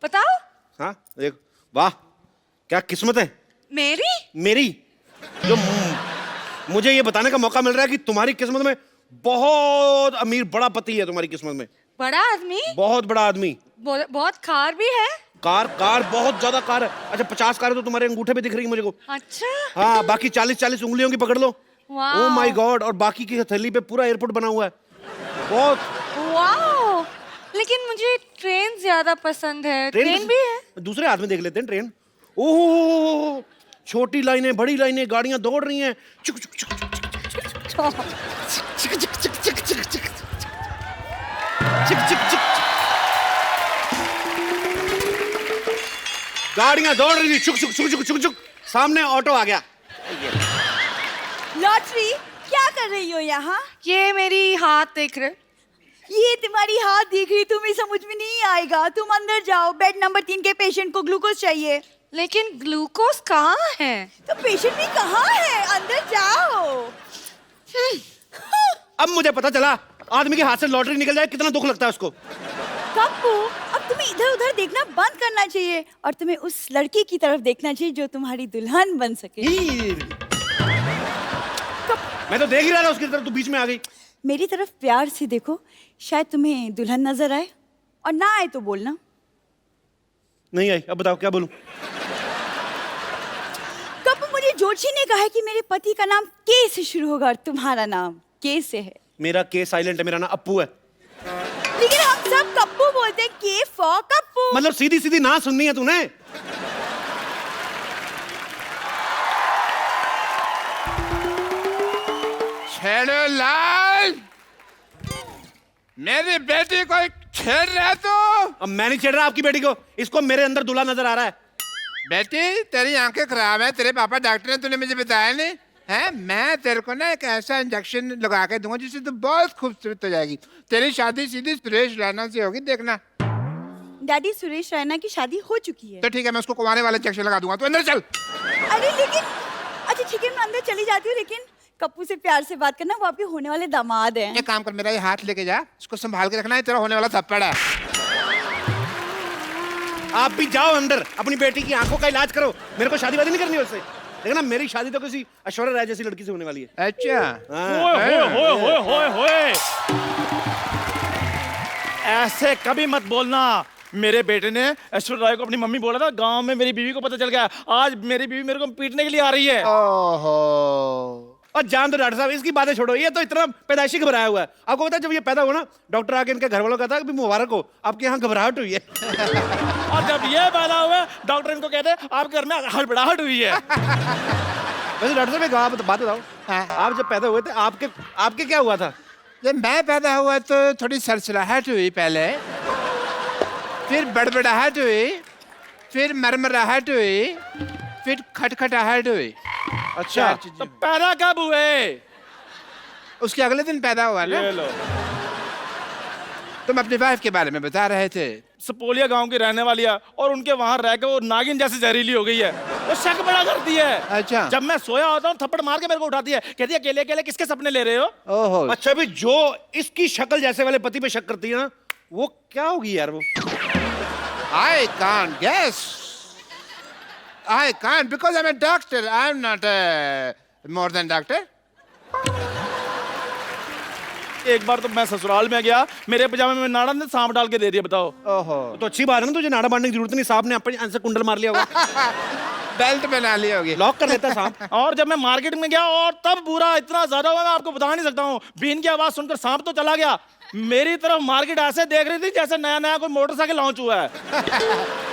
बताओ। हाँ देख, वाह क्या किस्मत है मेरी जो मुझे ये बताने का मौका मिल रहा है कि तुम्हारी किस्मत में बहुत अमीर बड़ा पति है। तुम्हारी किस्मत में बड़ा आदमी, बहुत बड़ा आदमी, बहुत कार भी है। कार बहुत ज्यादा कार है। अच्छा 50 कार है तो तुम्हारे अंगूठे पे दिख रही है मुझे को। अच्छा। हाँ बाकी 40-40 उंगलियों की पकड़ लो। वाह। Oh my God. और बाकी की हथेली पे पूरा एयरपोर्ट बना हुआ है। बहुत। वाह, लेकिन मुझे ट्रेन ज्यादा पसंद है। ट्रेन भी है। दूसरे हाथ में देख लेते हैं ट्रेन। ओह छोटी लाइनें बड़ी लाइनें, गाड़ियां दौड़ रही हैं। चुक चुक चुक चुक चिक चिक चिक चिक चिक चिक चिक चिक चिक चिक। गाड़ियां दौड़ रही थी, चुक चुक चुक चुक चुक चुक। सामने ऑटो आ गया। लॉटरी क्या कर रही हो यहाँ? ये मेरी हाथ देख रहे। ये तुम्हारी हाथ देख रही, तुम्हें समझ में नहीं आएगा। तुम अंदर जाओ, बेड नंबर 3 के पेशेंट को ग्लूकोज चाहिए। लेकिन ग्लूकोज कहाँ है? तो पेशेंट भी कहाँ है? अंदर जाओ। अब मुझे पता चला आदमी के हाथ से लॉटरी निकल जाए कितना दुख लगता है उसको। कप्पू, अब तुम्हें इधर उधर देखना बंद करना चाहिए और तुम्हें उस लड़की की तरफ देखना चाहिए जो तुम्हारी दुल्हन बन सके। मैं तो देख ही रहा था उसकी तरफ, तू बीच में आ गई। मेरी तरफ प्यार से देखो, शायद तुम्हें दुल्हन नजर आए, और ना आए तो बोलना। नहीं आई। अब बताओ क्या बोलूं? कप्पू, मुझे जोशी ने कहा है कि मेरे पति का नाम के से शुरू होगा और तुम्हारा नाम के से है। मेरा के साइलेंट है, मेरा नाम अप्पू है। लेकिन हम सब कप्पू बोलते हैं, के फॉर कप्पू। मतलब सीधी सीधी ना सुननी है तूने? छेड़ो लाल, मेरी बेटी को छेड़ रहे तो। अब मैं नहीं छेड़ रहा आपकी बेटी को, इसको मेरे अंदर दूल्हा नजर आ रहा है। बेटी तेरी आंखें खराब है, तेरे पापा डॉक्टर ने तूने मुझे बताया नहीं है। मैं तेरे को ना एक ऐसा इंजेक्शन लगा के दूंगा जिससे तू बहुत खूबसूरत हो जाएगी। तेरी शादी सीधी सुरेश रैना से होगी, देखना। डैडी, सुरेश रैना की शादी हो चुकी है। तो ठीक है, मैं उसको कुंवारे वाला इंजेक्शन लगा दूंगा। तू अंदर चल। अरे लेकिन, अच्छा ठीक है मैं अंदर चली जाती हूँ, लेकिन कप्पू से प्यार से बात करना, वो आपके होने वाले दामाद हैं। एक काम कर, मेरा ये हाथ लेके जा, इसको संभाल के रखना है, तेरा होने वाला थप्पड़ है। आप भी जाओ अंदर, अपनी बेटी की आंखों का इलाज करो। मेरे को शादी वादी नहीं करनी उससे। देखना मेरी शादी तो किसी ऐश्वर्या राय जैसी लड़की से होने वाली है। अच्छा। होए। ऐसे कभी मत बोलना। मेरे बेटे ने ऐश्वर्या राय को अपनी मम्मी बोला था, गांव में मेरी बीवी को पता चल गया। आज मेरी बीवी मेरे को पीटने के लिए आ रही है। ओहो। और जान दो डॉक्टर साहब, इसकी बातें छोड़ो, ये तो इतना पैदाइशी घबराया हुआ है। आपको पता है जब ये पैदा हुआ ना, डॉक्टर आके इनके घर वालों का था कि मुबारक हो, आपके यहाँ घबराहट हुई है। और जब ये पैदा हुआ, डॉक्टर इनको कहते हैं आपके घर में हड़बड़ाहट हुई है। वैसे डॉक्टर साहब एक बात बताओ, आप जब पैदा हुए थे आपके क्या हुआ था? जब मैं पैदा हुआ तो थोड़ी सरसराहट हुई पहले, फिर बड़बड़ाहट हुई, फिर मरमराहट हुई, फिर खटखटाहट हुई। अच्छा तो पैदा कब हुए? उसके अगले दिन पैदा हुआ ना। ये लो। तुम अपनी वाइफ के बारे में बता रहे थे। सपोलिया गांव की रहने वाली है और उनके वहां रह के वो नागिन जैसी जहरीली हो गई है। वो शक बड़ा करती है। अच्छा। जब मैं सोया होता हूँ थप्पड़ मार के मेरे को उठाती है, कहती है अकेले अकेले किसके सपने ले रहे हो? ओहो। अच्छा भी जो इसकी शक्ल जैसे वाले पति पे शक करती है ना, वो क्या होगी यार? वो I can't guess. I can't because I'm a doctor. I'm not more than doctor. एक बार तो मैं ससुराल में गया, मेरे पजामे में नाड़ा ने सांप डाल के दे दिया। बताओ। ओहो। तो अच्छी बात है ना, तुझे नाड़ा बांधने की जरूरत नहीं। सांप ने अपने अंदर से कुंडल मार लिया होगा। बेल्ट बना ली होगी। लॉक कर लेता सांप। और जब मैं मार्केट में गया और तब बुरा इतना ज्यादा हुआ, मैं आपको बता नहीं सकता हूँ। बीन की आवाज सुनकर सांप तो चला गया, मेरी तरफ मार्केट ऐसे देख रही थी जैसे नया नया कोई मोटरसाइकिल लॉन्च हुआ है।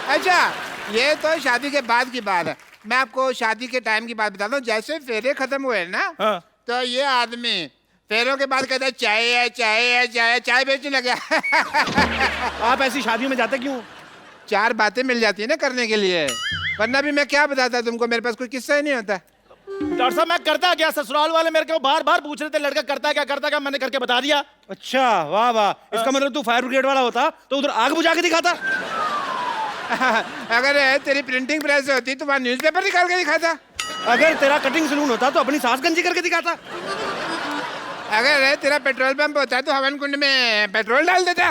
अच्छा, ये तो शादी के बाद की बात है। मैं आपको शादी के टाइम की बात बताता हूँ। जैसे फेरे खत्म हुए ना, हाँ। तो ये आदमी फेरों के बाद कहता है चाय है, चाय है, चाय है, चाय बेचने लगा। आप ऐसी शादियों में जाते क्यों? 4 बातें मिल जाती है ना करने के लिए, वरना भी मैं क्या बताता तुमको, मेरे पास कोई किस्सा ही नहीं होता। डॉक्टर साहब मैं करता क्या? ससुराल वाले मेरे को बार बार पूछ रहे थे लड़का करता क्या, मैंने करके बता दिया। अच्छा वाह वाह। इसका मतलब तू फायर ब्रिगेड वाला होता तो उधर आग बुझा के दिखाता। अगर तेरी प्रिंटिंग प्रेस होती तो वहाँ न्यूज़पेपर निकाल के दिखाता। अगर तेरा कटिंग सलून होता तो अपनी सास गंजी करके दिखाता। अगर तेरा पेट्रोल पंप होता तो हवन कुंड में पेट्रोल डाल देता।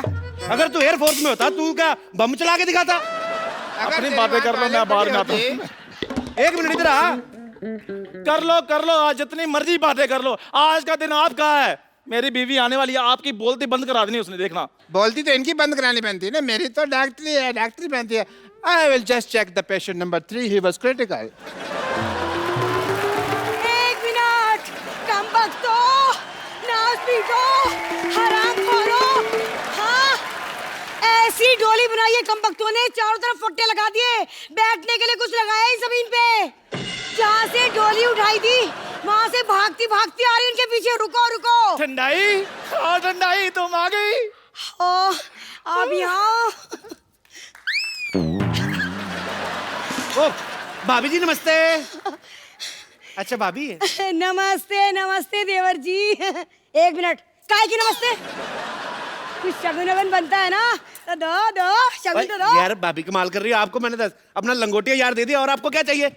अगर तू एयरफोर्स में होता तू क्या बम चला के दिखाता? अगर अपनी तेरी बातें बात कर लो, पहले मैं बाद में बड़ी आता हूँ। होती, एक मिनट इधर आ। कर लो आज जितनी मर्जी बातें कर लो, आज का दिन आपका है। मेरी बीवी आने वाली है, आपकी बोलती बंद करा देनी उसने, देखना। बोलती तो इनकी बंद करानी बनती है ना, मेरी तो डॉक्टरी है, डॉक्टरी बनती है। I will just check the patient number 3, he was critical. एक मिनट, कम बख्तो, नाच पीटो, हराम खोरो। हाँ, ऐसी डोली बनाई है कम बख्तों ने, चारों तरफ फट्टे लगा दिए, बैठने के लिए कुछ लगाया ही जमीन पे। जहाँ से डोली उठाई थी वहाँ से भागती भागती आ रही उनके पीछे। रुको रुको। ठंडाई, हाँ ठंडाई, तुम आ गई। ओ, अब यहाँ। ओ भाभी जी नमस्ते। अच्छा भाभी है। नमस्ते नमस्ते देवर जी। एक मिनट, काय की नमस्ते? कुछ शगुन वगन बनता है ना, तो दो शगुन तो दो। यार भाभी कमाल कर रही है। आपको मैंने अपना लंगोटिया यार दे दिया और आपको क्या चाहिए?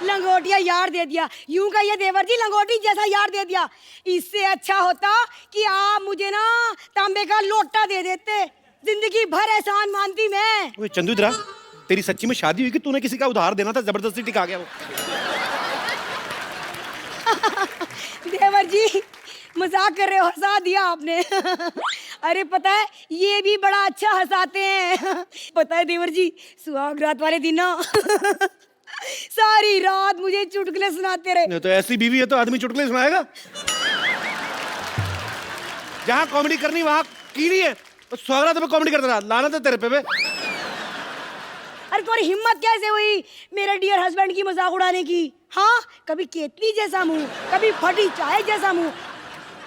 लंगोटिया यार दे दिया, यूं कहिए देवर जी, लंगोटी जैसा यार दे दिया। इससे अच्छा होता कि आप मुझे ना तांबे का लोटा दे देते, जिंदगी भर एहसान मानती मैं। ओए चंदू इधर आ। तेरी सच्ची में शादी हुई कि तूने किसी का उधार देना था, जबरदस्ती टिका गया वो? देवर जी मजाक कर रहे हो, हंसा दिया आपने। अरे पता है ये भी बड़ा अच्छा हंसाते हैं। पता है देवर जी, सुहाग रात वाले दिन ना सारी रात मुझे चुटकुले सुनाते रहे। नहीं तो ऐसी बीवी है तो आदमी चुटकुले सुनाएगा। जहाँ कॉमेडी करनी वहाँ कीड़ी है, तो स्वागत में कॉमेडी करता रहा। लानत है तेरे पे बे। अरे तुम्हारी हिम्मत कैसे हुई मेरे डियर हस्बैंड की मजाक उड़ाने की? हाँ, कभी केतली जैसा मुंह, कभी फटी चाय जैसा मुंह।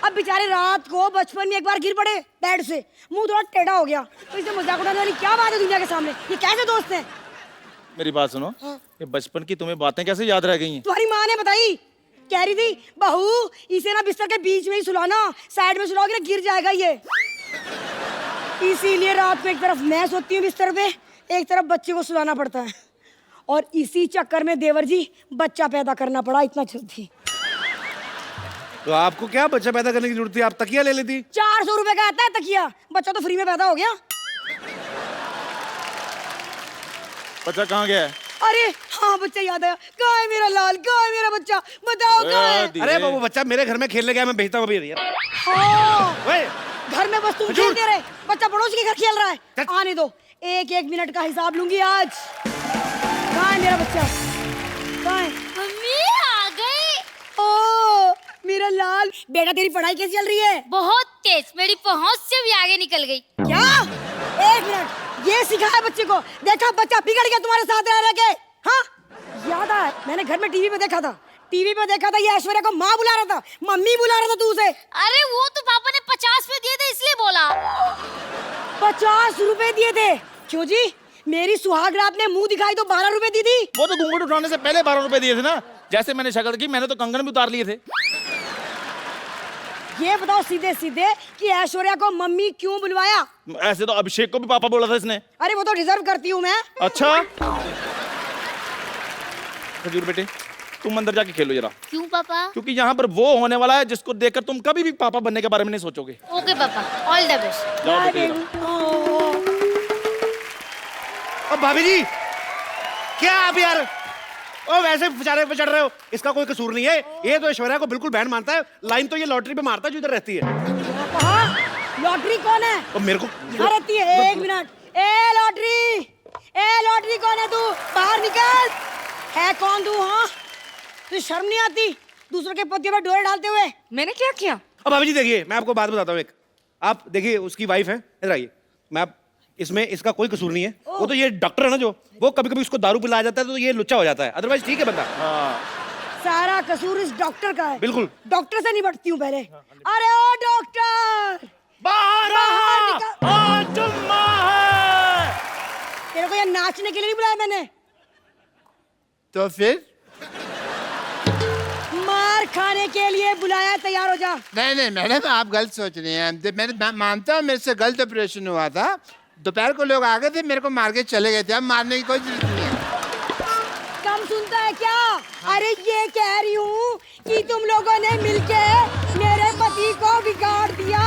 अब बेचारे रात को बचपन में एक बार गिर पड़े बेड से, मुंह थोड़ा टेढ़ा हो गया, तो इसे मजाक उड़ाने वाली क्या बात है दुनिया के सामने? ये कैसे दोस्त हैं? मेरी बात सुनो, ये बचपन की तुम्हें बातें कैसे याद रह गई हैं? तुम्हारी माँ ने बताई, कह रही थी बहू इसे ना बिस्तर के बीच में ही सुलाना, साइड में सुलाओगे ना गिर जाएगा ये। इसीलिए रात में एक तरफ मैं सोती हूँ बिस्तर पे, एक तरफ बच्चे को सुलाना पड़ता है। और इसी चक्कर में देवर जी बच्चा पैदा करना पड़ा इतना जल्दी। तो आपको क्या बच्चा पैदा करने की जरूरत थी? आप तकिया ले लेती। 400 रुपए का आता है तकिया, बच्चा तो फ्री में पैदा हो गया। बच्चा कहाँ गया है? अरे हाँ, बच्चा याद आया। कहाँ है मेरा लाल, कहाँ है मेरा बच्चा, बताओ कहाँ है? अरे वो बच्चा मेरे घर में खेलने गया, मैं भेजता हूँ अभी। हाँ, ओए घर में बस तुम हजूर। खेलते रहे, बच्चा पड़ोसी के घर खेल रहा है। चल। आने दो, एक एक मिनट का हिसाब लूंगी आज। कहाँ है मेरा बच्चा, कहाँ है? मम्मी आ गई। ओ मेरा लाल बेटा, तेरी पढ़ाई कैसी चल रही है? बहुत तेज, मेरी पहुंच से भी आगे निकल गई। क्या? एक मिनट, ये सिखाया बच्चे को? देखा बच्चा बिगड़ गया तुम्हारे साथ रह के। हाँ याद आया, मैंने घर में टीवी पे देखा था, ये ऐश्वर्या को माँ बुला रहा था, मम्मी बुला रहा था तू उसे। अरे वो तो पापा ने 50 में दिए थे इसलिए बोला। 50 रुपए दिए थे? क्यों जी, मेरी सुहाग रात ने मुंह दिखाई तो 12 रुपए दी थी। वो तो घूंघट उठाने से पहले 12 रुपए दिए थे ना। जैसे मैंने शक्ल की, मैंने तो कंगन भी उतार लिए थे। ये बताओ सीधे सीधे कि ऐश्वर्या को मम्मी क्यों बुलवाया? ऐसे तो अभिषेक को भी पापा बोला था इसने। अरे वो तो डिजर्व करती हूँ मैं। अच्छा खजूर बेटे, तुम अंदर जाके खेलो जरा, क्यों पापा? क्योंकि यहाँ पर वो होने वाला है जिसको देखकर तुम कभी भी पापा बनने के बारे में नहीं सोचोगे। ओके पापा, ऑल द बेस्ट। जाओ बेटे जरा। अब भाभी जी क्या आप यार, ओ वैसे बेचारे पे चढ़ रहे हो? इसका कोई कसूर नहीं है, ये तो ऐश्वर्या को बिल्कुल बैंड मानता है। लाइन तो ये लॉटरी पे मारता है जो इधर रहती है। लॉटरी कौन है? और मेरे को यहाँ रहती है। एक मिनट, ए लॉटरी कौन है? तू बाहर निकल। है कौन तू? हाँ, तुझे शर्म नहीं आती दूसरों के पतियों में डोरे डालते हुए? मैंने क्या किया? अब भाभी जी देखिए, मैं आपको बात बताता हूँ एक। आप देखिए, उसकी वाइफ है, इधर आइए। मैं इसमें इसका कोई कसूर नहीं है। वो तो ये डॉक्टर है ना, जो वो कभी कभी उसको दारू पिलाया जाता है तो ये लुच्चा हो जाता है, अदरवाइज ठीक है बंदा। सारा कसूर इस डॉक्टर का है। बिल्कुल। डॉक्टर से निपटती हूँ पहले। अरे ओ डॉक्टर, बाहर निकल। आज जुम्मा है। तेरे को यहाँ नाचने के लिए नहीं बुलाया मैंने, तो फिर मार खाने के लिए बुलाया। तैयार हो जा। नहीं मैडम, आप गलत सोच रही हैं। मैं मानता हूँ मेरे से गलत ऑपरेशन हुआ था। दोपहर को लोग आ गए थे, मेरे को मार के चले गए थे। अब मारने की कोई जरूरत नहीं है। कम सुनता है क्या? अरे ये कह रही हूँ कि तुम लोगों ने मिलके मेरे पति को बिगाड़ दिया,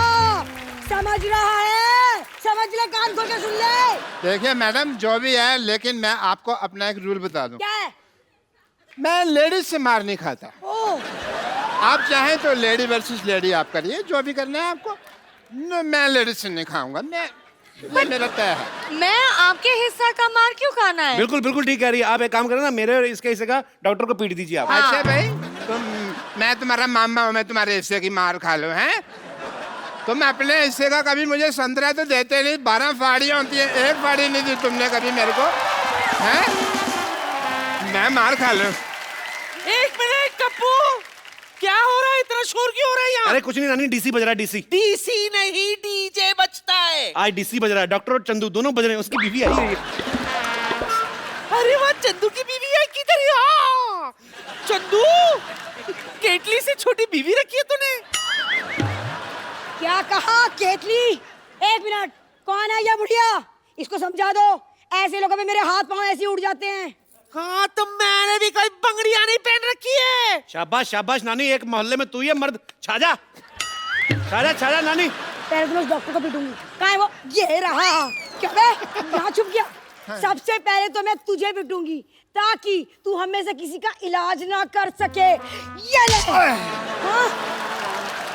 समझ रहा है? समझ ले, कान खोल के सुन ले। देखिए मैडम, जो भी है, लेकिन मैं आपको अपना एक रूल बता दूं। क्या है? मैं लेडीज से मार नहीं खाता। ओ, आप चाहें तो लेडी वर्सेस लेडी आप करिए, जो भी करना है आपको। मैं लेडीज से नहीं खाऊंगा, मैं मेरा तय है। मैं आपके हिस्सा का मार क्यों खाना है? बिल्कुल बिल्कुल ठीक कह रही है आप। एक काम करें ना, मेरे और इसके हिस्से का डॉक्टर को पीट दीजिए आप। अच्छा भाई, मैं तुम्हारा मामा हूं, मैं तुम्हारे हिस्से की मार खा लूं, हैं? तुम अपने हिस्से का कभी मुझे संतरा तो देते नहीं। 12 फाड़ियां होती है, एक फाड़ी नहीं दी तुमने कभी मेरे को, हैं? मैं मार खा लूं। एक मिनट कप्पू, क्या हो रहा है? इतना शोर क्यों हो रहा है यहाँ? अरे कुछ नहीं नानी, डीसी बज रहा है, डीसी। डीसी नहीं, डीजे बजता है। आज डीसी बज रहा है, डॉक्टर और चंदू दोनों बज रहे हैं। उसकी बीवी आई है। अरे वाह, चंदू की बीवी है किधर? यहाँ चंदू, केटली से छोटी बीवी रखी है तूने? क्या कहा केतली? एक मिनट, कौन है ये बुढ़िया? इसको समझा दो। ऐसे लोगों में मेरे हाथ पांव ऐसे उड़ जाते हैं। हाँ, तो मैंने भी कोई बंगड़ियां नहीं पहन रखी है। शाबाश शाबाश नानी, एक मोहल्ले में तू ही है मर्द। छाजा छाजा छाजा नानी। पहले तो मैं उस डॉक्टर को पीटूंगी। कहाँ है वो? ये रहा। क्या बे, यहाँ छुप गया? सबसे पहले तो मैं तुझे पीटूंगी ताकि तू हमें से किसी का इलाज ना कर सके। ये ले। हाँ?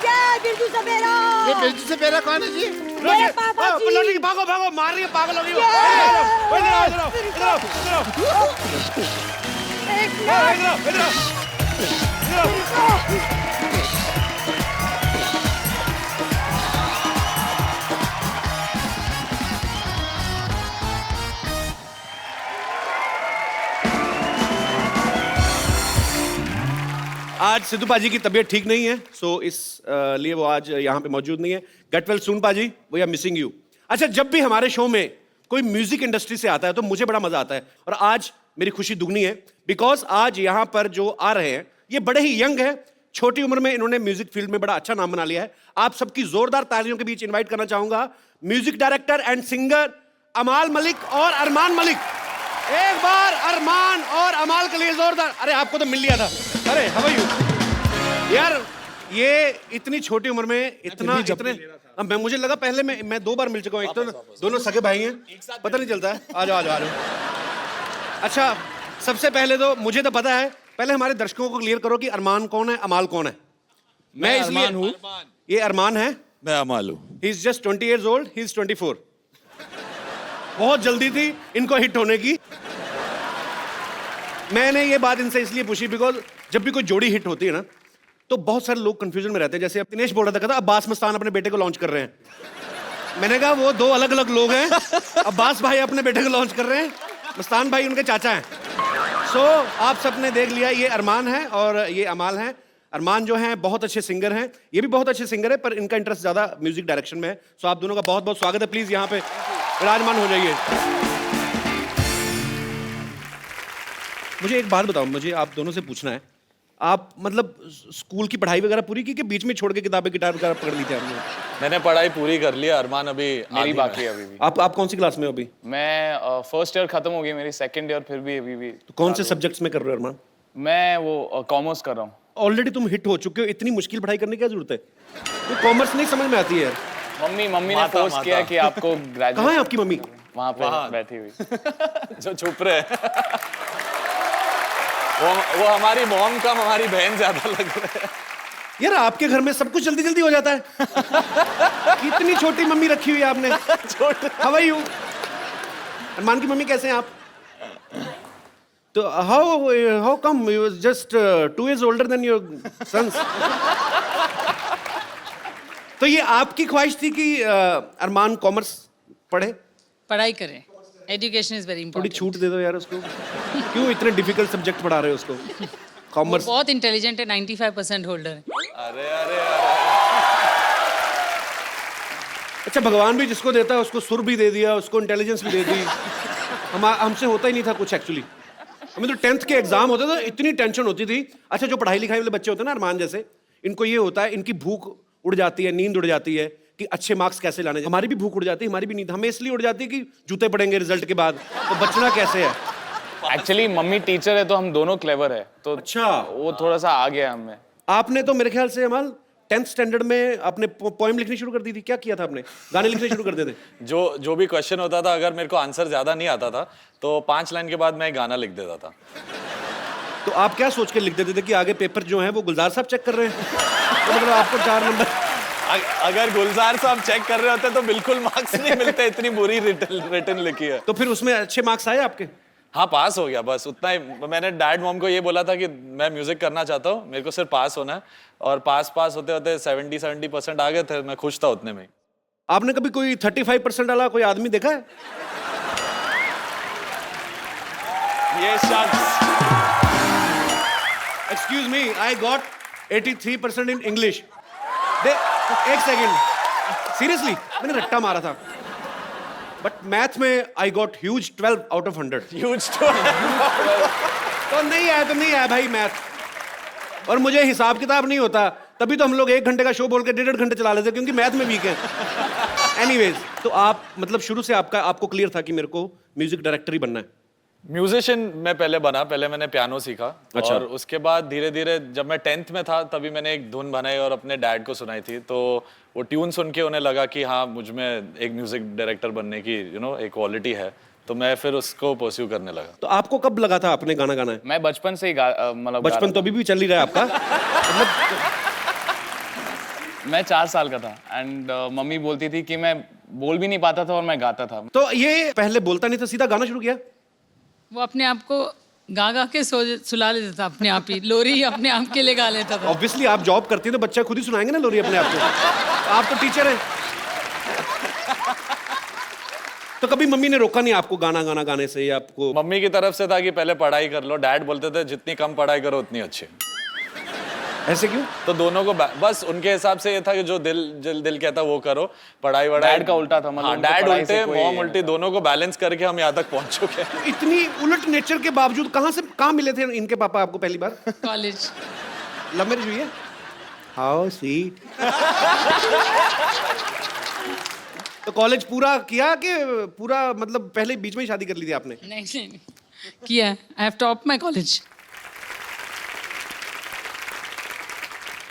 क्या बिरजू सपेरा? ये बिरजू सपेरा कौन है जी? मेरे पापा जी। लौटी, भागो भागो, मार रही है, पागल हो गई वो। इधर आओ, इधर आओ, इधर आओ, इधर आओ, इधर आओ, एक इधर आओ, इधर आओ, इधर आओ, इधर आओ। आज सिद्धू पाजी की तबीयत ठीक नहीं है, सो इस लिए वो आज यहाँ पे मौजूद नहीं है। गेट वेल सून पाजी, वी आर मिसिंग यू। अच्छा, जब भी हमारे शो में कोई म्यूजिक इंडस्ट्री से आता है तो मुझे बड़ा मजा आता है, और आज मेरी खुशी दुगनी है बिकॉज आज यहाँ पर जो आ रहे हैं ये बड़े ही यंग है। छोटी उम्र में इन्होंने म्यूजिक फील्ड में बड़ा अच्छा नाम बना लिया है। आप सबकी जोरदार तालियों के बीच इन्वाइट करना चाहूंगा म्यूजिक डायरेक्टर एंड सिंगर अमाल मलिक और अरमान मलिक। एक बार अरमान और अमाल के लिए जोरदार। अरे आपको तो मिल लिया था। अरे हाउ आर यू यार? ये इतनी छोटी उम्र में इतना इतने मैं मुझे लगा पहले मैं 2 बार मिल चुका हूँ। एक तो दोनों सगे भाई हैं, पता नहीं चलता है। आ जाओ आ जाओ आ जाओ। अच्छा, सबसे पहले तो मुझे तो पता है, पहले हमारे दर्शकों को क्लियर करो कि अरमान कौन है, अमाल कौन है। मैं इसलिए हूँ, ये अरमान है, मैं अमाल हूँ। He is just 20 years old, he is 24। बहुत जल्दी थी इनको हिट होने की। मैंने ये बात इनसे इसलिए पूछी बिकॉज जब भी कोई जोड़ी हिट होती है ना तो बहुत सारे लोग कंफ्यूजन में रहते हैं। जैसे अब दिनेश बोल रहा था, कहता अब्बास मस्तान अपने बेटे को लॉन्च कर रहे हैं। मैंने कहा वो 2 अलग अलग लोग हैं। अब्बास भाई अपने बेटे को लॉन्च कर रहे हैं, मस्तान भाई उनके चाचा हैं। सो आप सबने देख लिया, ये अरमान है और ये अमाल है। अरमान जो हैं बहुत अच्छे सिंगर हैं, ये भी बहुत अच्छे सिंगर है, पर इनका इंटरेस्ट ज्यादा म्यूजिक डायरेक्शन में है। सो आप दोनों का बहुत बहुत स्वागत है। प्लीज यहाँ पे विराजमान हो जाइए। मुझे एक बात बताओ, मुझे आप दोनों से पूछना है, आप मतलब स्कूल की पढ़ाई वगैरह पूरी की कि बीच में छोड़ के किताबें गिटार वगैरह पकड़ ली थी आपने? मैंने पढ़ाई पूरी कर ली, अरमान अभी मेरी बाकी है अभी भी। आप कौन सी क्लास में हो अभी? मैं फर्स्ट ईयर खत्म हो गई मेरी, सेकंड ईयर फिर भी अभी भी। तो कौन से सब्जेक्ट्स में कर रहे हो अरमान? मैं वो कॉमर्स कर रहा हूँ। ऑलरेडी तुम हिट हो चुके हो, इतनी मुश्किल पढ़ाई करने की क्या जरूरत है? तो कॉमर्स नहीं समझ में आती है यार। मम्मी ने फोर्स किया कि आपको ग्रेजुएट। कहाँ है आपकी मम्मी? वहाँ पे बैठी हुई। जो छुप रहे हैं। वो हमारी मॉम कम हमारी बहन ज्यादा लग रहे हैं। यार आपके घर में सब कुछ जल्दी जल्दी हो जाता है। कितनी छोटी मम्मी रखी हुई है आपने। How are you? अरमान की मम्मी कैसे हैं आप? तो how come you just 2 years older than your sons? तो ये आपकी ख्वाहिश थी कि अरमान कॉमर्स पढ़े? पढ़ाई करें, एजुकेशन इज वेरी थोड़ी इंपॉर्टेंट। छूट दे दो यार उसको। क्यों इतने डिफिकल्ट सब्जेक्ट पढ़ा रहे हो उसको? कॉमर्स बहुत इंटेलिजेंट है, 95% होल्डर है। अरे अरे अच्छा, भगवान भी जिसको देता है उसको सुर भी दे दिया, उसको इंटेलिजेंस भी दे दी। हमसे होता ही नहीं था कुछ एक्चुअली। हमें तो 10th के एग्जाम होते थे, इतनी टेंशन होती थी। अच्छा, जो पढ़ाई लिखाई वाले बच्चे होते हैं ना अरमान जैसे, इनको ये होता है, इनकी भूख उड़ जाती है, नींद उड़ जाती है कि अच्छे मार्क्स कैसे लाने। हमारी भी भूख उड़ जाती है, हमारी भी नींद हमें इसलिए उड़ जाती है कि जूते पड़ेंगे रिजल्ट के बाद, तो बचना कैसे है। एक्चुअली मम्मी टीचर है तो हम दोनों क्लेवर है, तो अच्छा, वो थोड़ा सा आ गया हमें। आपने तो मेरे ख्याल से अमाल 10th स्टैंडर्ड में आपने पोएम लिखनी शुरू कर दी थी? क्या किया था आपने? गाने लिखने शुरू कर देते? जो भी क्वेश्चन होता था, अगर मेरे को आंसर ज्यादा नहीं आता था तो 5 लाइन के बाद मैं एक गाना लिख देता था। तो आप क्या सोच के लिख देते थे कि आगे पेपर जो है वो गुलजार साहब चेक कर रहे हैं? तो मतलब आपको 4 नंबर। अगर गुलजार साहब चेक कर रहे होते तो बिल्कुल मार्क्स नहीं मिलते, इतनी बुरी रिटर्न लिखी है। तो फिर उसमें अच्छे मार्क्स आए आपके? हाँ, पास हो गया, बस उतना ही। मैंने डैड मॉम को ये बोला था कि मैं म्यूजिक करना चाहता हूँ, मेरे को सिर्फ पास होना है, और पास होते होते 70% आ गए थे। मैं खुश था उतने में। आपने कभी कोई 35% वाला कोई आदमी देखा है? ये शख्स, excuse me, I got 83% in English. एक सेकेंड, सीरियसली मैंने रट्टा मारा था, बट मैथ में I got huge 12 out of 100। Huge तो नहीं आया भाई मैथ। और मुझे हिसाब किताब नहीं होता, तभी तो हम लोग 1 घंटे का शो बोल के 1.5 घंटे चला लेते, क्योंकि मैथ में वीक है। एनीवेज, तो आप मतलब शुरू से आपको क्लियर था कि मेरे को म्यूजिक डायरेक्टर ही बनना है? म्यूजिशियन मैं पहले बना, पहले मैंने पियानो सीखा। अच्छा। और उसके बाद धीरे धीरे जब मैं 10th में था तभी मैंने एक धुन बनाई और अपने डैड को सुनाई थी, तो वो ट्यून सुन के उन्हें लगा कि हाँ, मुझ में एक म्यूजिक डायरेक्टर बनने की एक क्वालिटी है, तो मैं फिर उसको परस्यू करने लगा। तो आपको कब लगा था आपने गाना गाना है? मैं बचपन से ही मतलब बचपन तो अभी भी चल ही रहा है आपका। मतलब मैं 4 साल का था एंड मम्मी बोलती थी कि मैं बोल भी नहीं पाता था और मैं गाता था। तो ये पहले बोलता नहीं था, सीधा गाना शुरू किया? वो अपने आप को गा के सुला लेता था, अपने आप ही लोरी अपने आप के लिए गा लेता था। ऑब्वियसली आप जॉब करती हैं तो बच्चा खुद ही सुनाएंगे ना लोरी अपने आप को। आप तो टीचर हैं। तो कभी मम्मी ने रोका नहीं आपको गाना गाने से? या आपको मम्मी की तरफ से था कि पहले पढ़ाई कर लो, डैड बोलते थे जितनी कम पढ़ाई करो उतनी अच्छी। ऐसे क्यों? तो दोनों को बस उनके हिसाब से ये था कि जो दिल कहता वो करो, पढ़ाई वढ़ाई। डैड का उल्टा था, मतलब हाँ, उनको डैड पढ़ाई उल्टे से कोई- मॉम उल्टी, दोनों को बैलेंस करके हम यहाँ तक पहुंच चुके हैं। इतनी उलट नेचर के बावजूद कहाँ मिले थे इनके पापा आपको पहली बार? कॉलेज। लव मैरिज हुई है? How sweet. तो कॉलेज पूरा किया कि पूरा मतलब पहले बीच में ही शादी कर ली थी आपने? नहीं किया। I have top my college.